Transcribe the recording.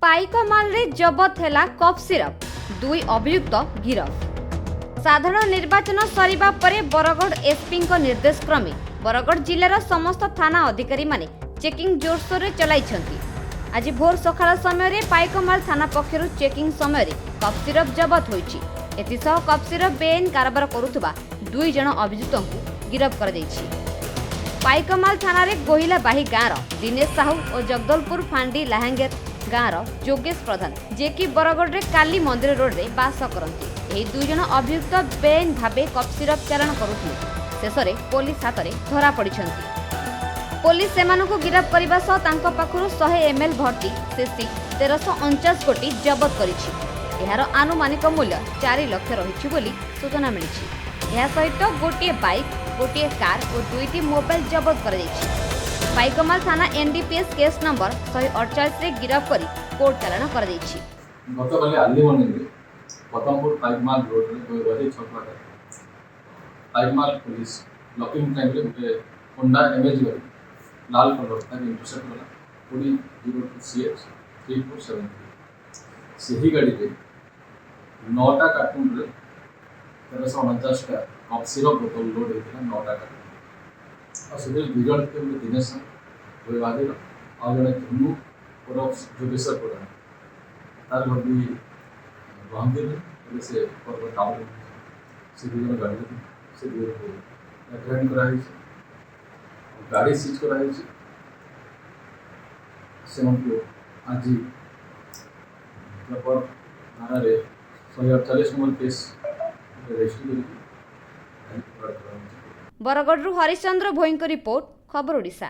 पाइकमाल रे जबत हैला cough syrup दुई अभियुक्त गिरफ। साधारण निर्वाचन सरिबा परे बरगढ़ एसपी निर्देश क्रमे बरगढ़ जिलार समस्त थाना अधिकारी माने चेकिंग जोरसोर रे चलाइछंती। आज भोर सकाळ समय रे पाइकमाल थाना पक्षरु चेकिंग समय रे कफ सिरप जबत होईछि। एतिसह कफ सिरप बेन कारबार करुथबा दुई जण अभियुक्तଙ୍କୁ गिरफ कर दैछि। पाइकमाल थाना रे गोहिला बाही गाँर दिनेश साहू और जगदलपुर फांडी लाहांगेर गाँर जोगेश प्रधान जे कि बरगढ़ रे काली मंदिर रोड रे बास करती। एही दुई जण अभियुक्त बेन भाबे कफ सिरप चालाण करुथले। शेषरे पुलिस हाथ में धरा पड़िछंती। पुलिस सेमानकु गिरफ करबा सह तांको पाखरु 100 ml भर्ती सीसी 1349 कोटी जबत करिछि। एहार आनुमानिक मूल्य 4 लाख रहिछि बोली सूचना मिलिछि। एहा सहित गोटे बाइक, गोटे कार और दुईटी मोबाइल जबत कर दैछि। पाइकमाल थाना एनडीपीएस केस नंबर 148 रे गिरफ करी कोर्ट चालाण कर दैछि। गतकाली आली मॉर्निंग रे पतमपुर पाइकमाल रोड रे रही छकवाटा पाइकमाल पुलिस लॉकिंग टाइम रे गोटे होंडा एमएज गाड़ी लाल कलर ताकि इंटरसेप्ट वाला पूरी 02CH 3473 सही गाड़ी रे 9टा कार्टून रे 1349 का कफ सिरप बोतल लोड होता 9टा कार्टून और से बिगड़ के दिनेश कोई वादे और जने धनु और जोगेश्वर प्रधान तार घर भी बहंदे में से पर्वत टाउन से भी गाड़ी से भी ट्रेन कराई गाड़ी सीज कराई से उनको आज पर थाना रे 148 number case register Bargarh Harishchandra भोईंको रिपोर्ट खबर ओडिशा।